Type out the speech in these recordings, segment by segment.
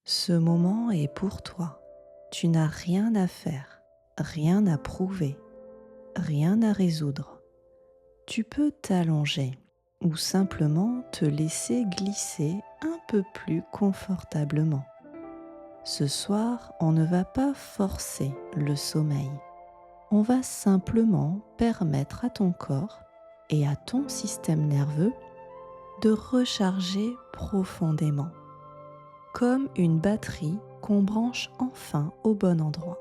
Ce moment est pour toi. Tu n'as rien à faire, rien à prouver, rien à résoudre. Tu peux t'allonger ou simplement te laisser glisser un peu plus confortablement. Ce soir, on ne va pas forcer le sommeil. On va simplement permettre à ton corps et à ton système nerveux de recharger profondément, comme une batterie qu'on branche enfin au bon endroit.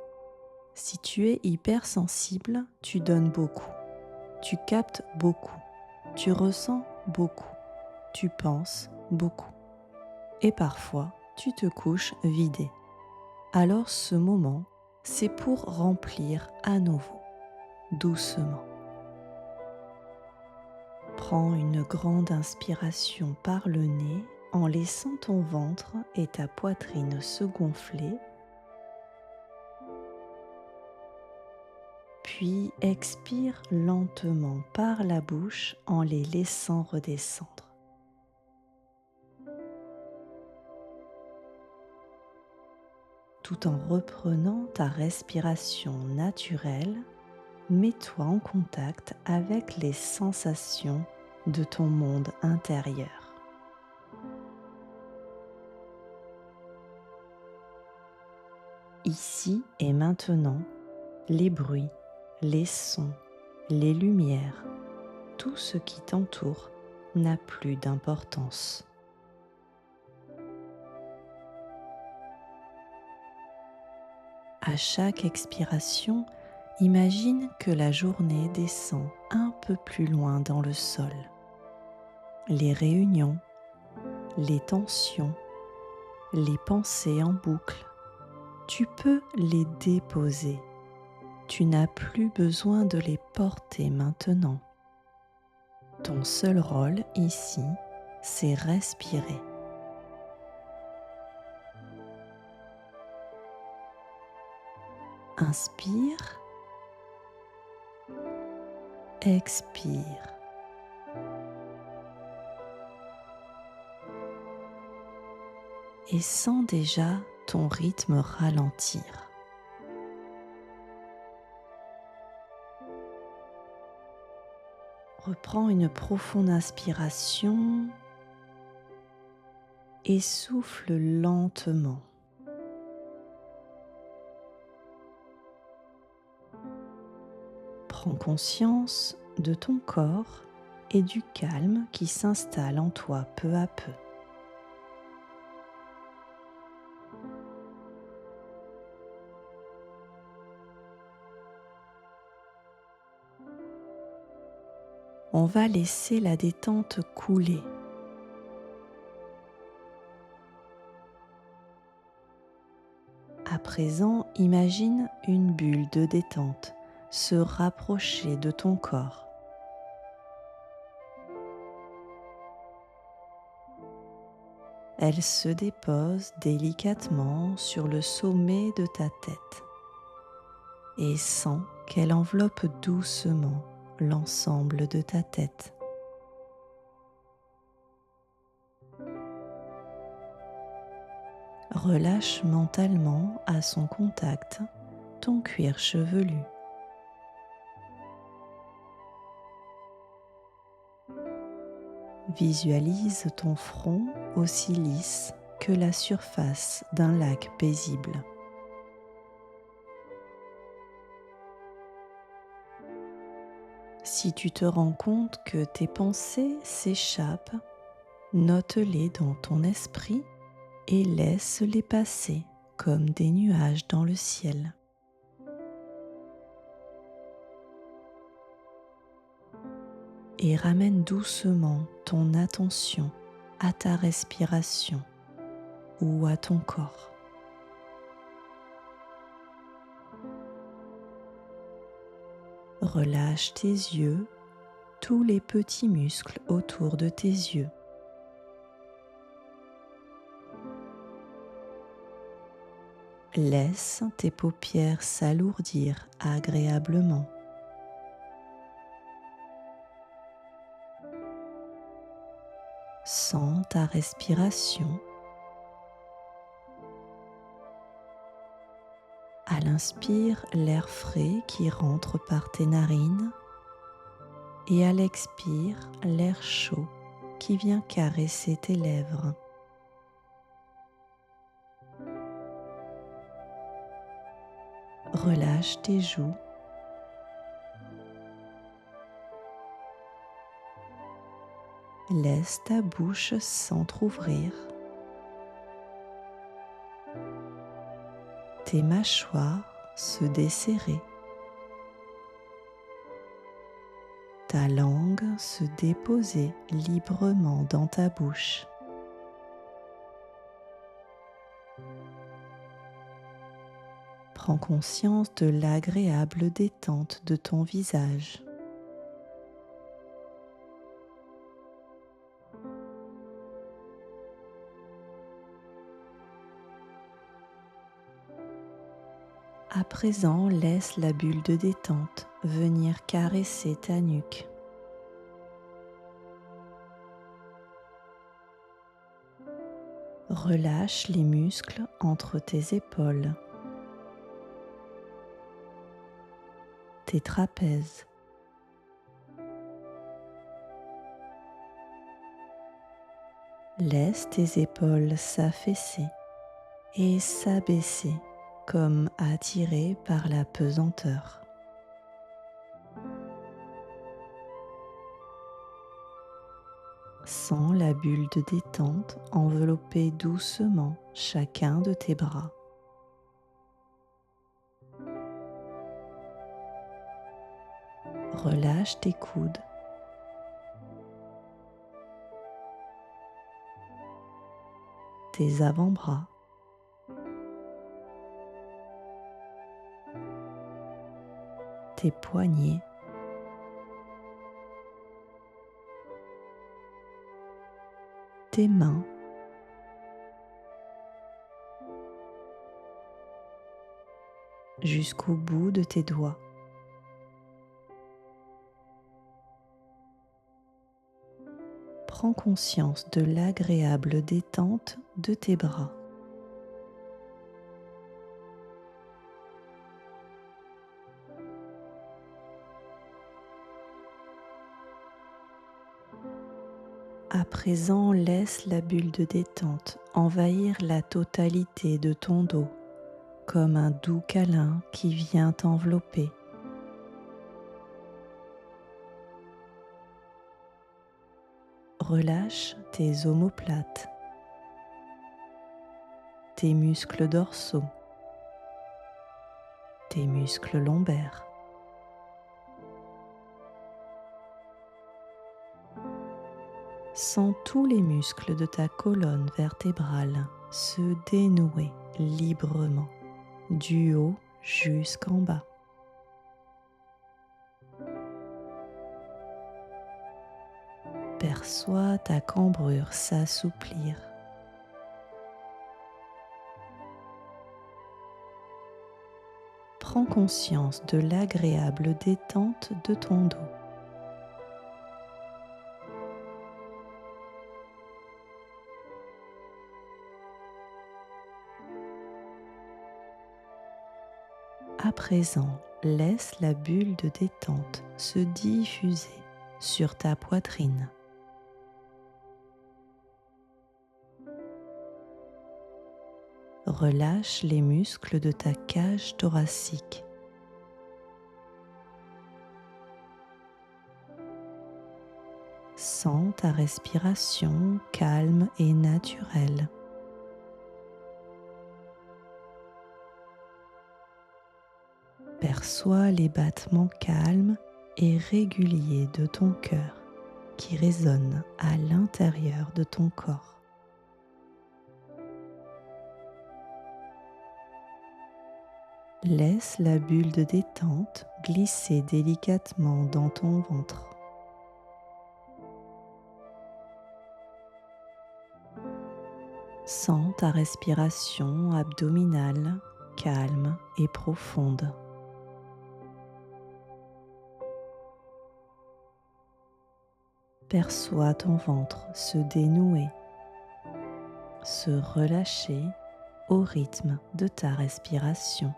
Si tu es hypersensible, tu donnes beaucoup, tu captes beaucoup, tu ressens beaucoup, tu penses beaucoup. Et parfois, tu te couches vidé. Alors ce moment, c'est pour remplir à nouveau, doucement. Prends une grande inspiration par le nez en laissant ton ventre et ta poitrine se gonfler. Puis expire lentement par la bouche en les laissant redescendre. Tout en reprenant ta respiration naturelle, mets-toi en contact avec les sensations de ton monde intérieur. Ici et maintenant, les bruits, les sons, les lumières, tout ce qui t'entoure n'a plus d'importance. À chaque expiration, imagine que la journée descend un peu plus loin dans le sol. Les réunions, les tensions, les pensées en boucle, tu peux les déposer. Tu n'as plus besoin de les porter maintenant. Ton seul rôle ici, c'est respirer. Inspire, expire. Et sens déjà ton rythme ralentir. Reprends une profonde inspiration et souffle lentement. Prends conscience de ton corps et du calme qui s'installe en toi peu à peu. On va laisser la détente couler. À présent, imagine une bulle de détente se rapprocher de ton corps. Elle se dépose délicatement sur le sommet de ta tête et sens qu'elle enveloppe doucement l'ensemble de ta tête. Relâche mentalement à son contact ton cuir chevelu. Visualise ton front aussi lisse que la surface d'un lac paisible. Si tu te rends compte que tes pensées s'échappent, note-les dans ton esprit et laisse-les passer comme des nuages dans le ciel. Et ramène doucement ton attention à ta respiration ou à ton corps. Relâche tes yeux, tous les petits muscles autour de tes yeux. Laisse tes paupières s'alourdir agréablement. Sens ta respiration. À l'inspire, l'air frais qui rentre par tes narines et à l'expire, l'air chaud qui vient caresser tes lèvres. Relâche tes joues. Laisse ta bouche s'entr'ouvrir. Tes mâchoires se desserrer. Ta langue se déposer librement dans ta bouche. Prends conscience de l'agréable détente de ton visage. À présent, laisse la bulle de détente venir caresser ta nuque. Relâche les muscles entre tes épaules, tes trapèzes. Laisse tes épaules s'affaisser et s'abaisser comme attirées par la pesanteur. Sens la bulle de détente envelopper doucement chacun de tes bras. Relâche tes coudes. Tes avant-bras. Tes poignets. Tes mains. Jusqu'au bout de tes doigts. Prends conscience de l'agréable détente de tes bras. À présent, laisse la bulle de détente envahir la totalité de ton dos, comme un doux câlin qui vient t'envelopper. Relâche tes omoplates, tes muscles dorsaux, tes muscles lombaires. Sens tous les muscles de ta colonne vertébrale se dénouer librement, du haut jusqu'en bas. Perçois ta cambrure s'assouplir. Prends conscience de l'agréable détente de ton dos. À présent, laisse la bulle de détente se diffuser sur ta poitrine. Relâche les muscles de ta cage thoracique. Sens ta respiration calme et naturelle. Perçois les battements calmes et réguliers de ton cœur qui résonnent à l'intérieur de ton corps. Laisse la bulle de détente glisser délicatement dans ton ventre. Sens ta respiration abdominale calme et profonde. Perçois ton ventre se dénouer, se relâcher au rythme de ta respiration.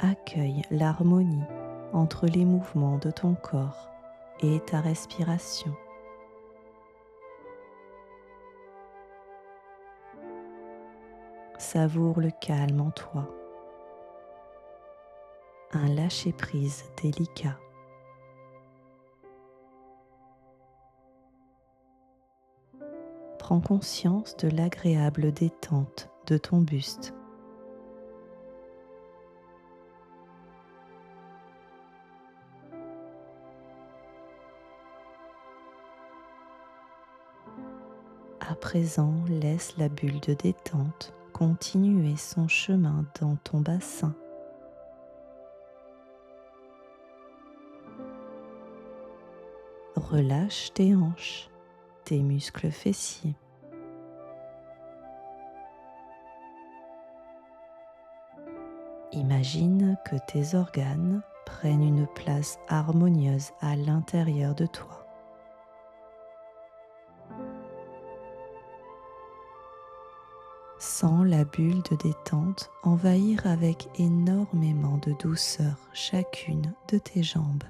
accueille l'harmonie entre les mouvements de ton corps et ta respiration. Savoure le calme en toi, un lâcher-prise délicat. Prends conscience de l'agréable détente de ton buste. À présent, laisse la bulle de détente continuer son chemin dans ton bassin. Relâche tes hanches, tes muscles fessiers. Imagine que tes organes prennent une place harmonieuse à l'intérieur de toi. Sens la bulle de détente envahir avec énormément de douceur chacune de tes jambes.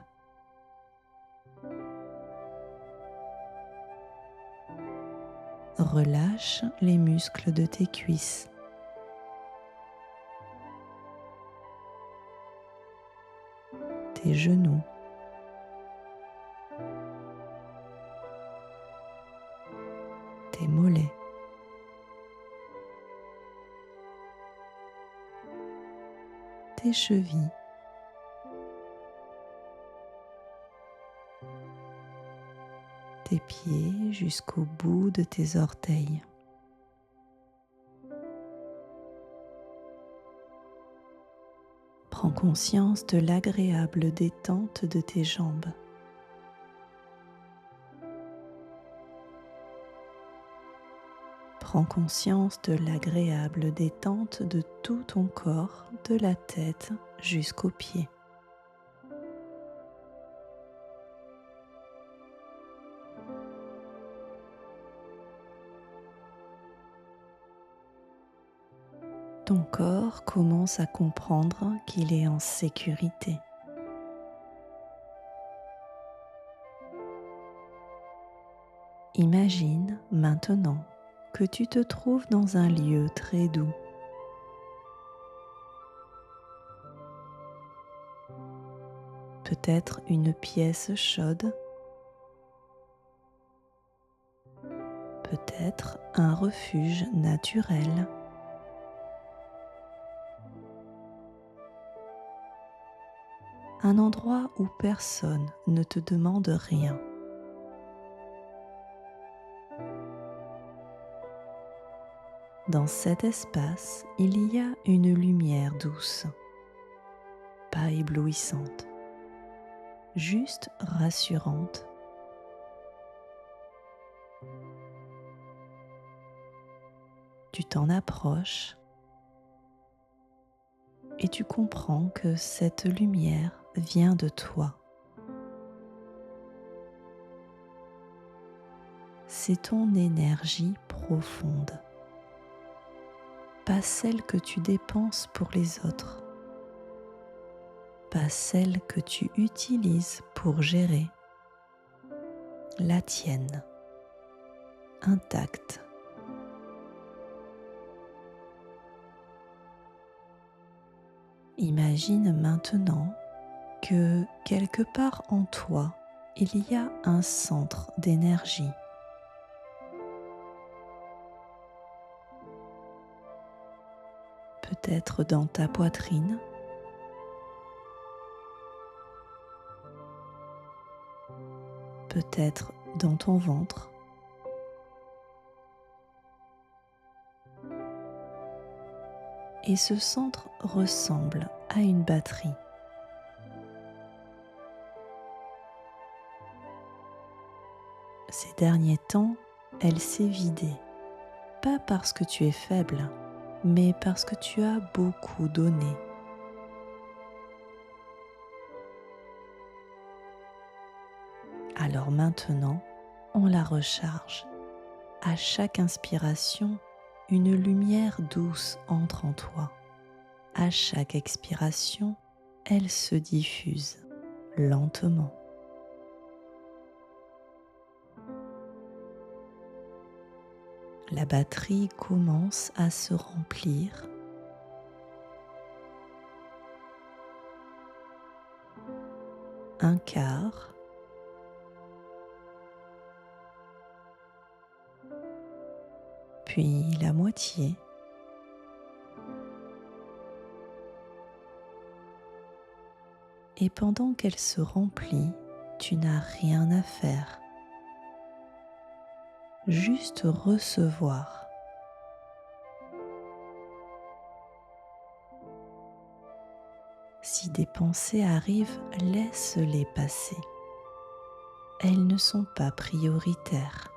Relâche les muscles de tes cuisses. Tes genoux. Tes mollets. Tes chevilles. Tes pieds jusqu'au bout de tes orteils. Prends conscience de l'agréable détente de tes jambes. Prends conscience de l'agréable détente de tout ton corps, de la tête jusqu'aux pieds. Ton corps commence à comprendre qu'il est en sécurité. Imagine maintenant que tu te trouves dans un lieu très doux. Peut-être une pièce chaude, peut-être un refuge naturel. Un endroit où personne ne te demande rien. Dans cet espace, il y a une lumière douce, pas éblouissante, juste rassurante. Tu t'en approches et tu comprends que cette lumière vient de toi. C'est ton énergie profonde, pas celle que tu dépenses pour les autres, pas celle que tu utilises pour gérer, la tienne, intacte. Imagine maintenant que quelque part en toi, il y a un centre d'énergie. Peut-être dans ta poitrine, peut-être dans ton ventre, et ce centre ressemble à une batterie. Ces derniers temps, elle s'est vidée, pas parce que tu es faible, mais parce que tu as beaucoup donné. Alors maintenant, on la recharge. À chaque inspiration, une lumière douce entre en toi. À chaque expiration, elle se diffuse lentement. La batterie commence à se remplir. Un quart, puis la moitié, et pendant qu'elle se remplit, tu n'as rien à faire, juste recevoir. Si des pensées arrivent, laisse-les passer. Elles ne sont pas prioritaires.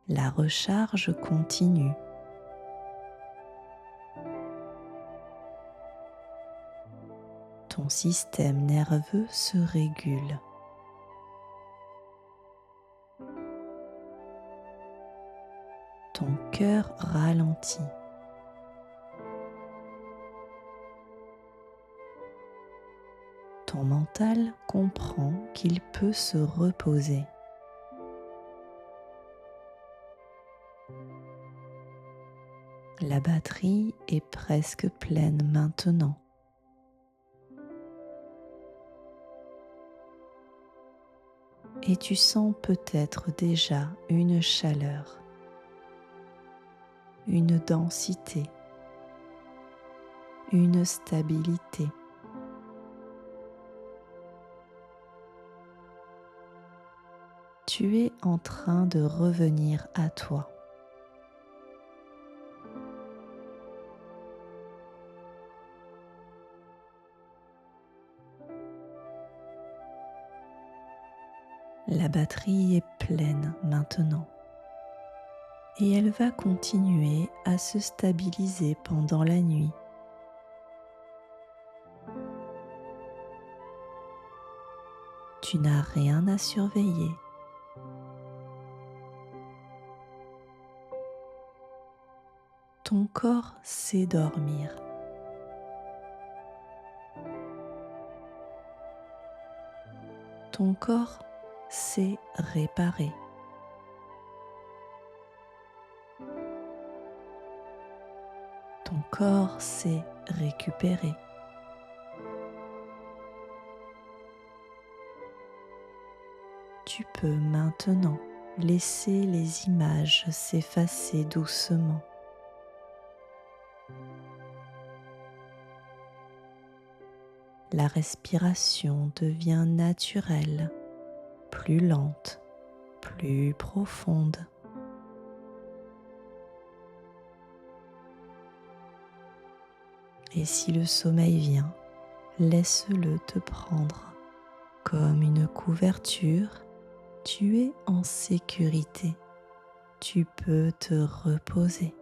La recharge continue. Ton système nerveux se régule. Ton cœur ralentit. Ton mental comprend qu'il peut se reposer. La batterie est presque pleine maintenant. Et tu sens peut-être déjà une chaleur, une densité, une stabilité. Tu es en train de revenir à toi. La batterie est pleine maintenant et elle va continuer à se stabiliser pendant la nuit. Tu n'as rien à surveiller. Ton corps sait dormir. Ton corps sait réparer. Ton corps sait récupérer. Tu peux maintenant laisser les images s'effacer doucement. La respiration devient naturelle, plus lente, plus profonde. Et si le sommeil vient, laisse-le te prendre comme une couverture. Tu es en sécurité. Tu peux te reposer.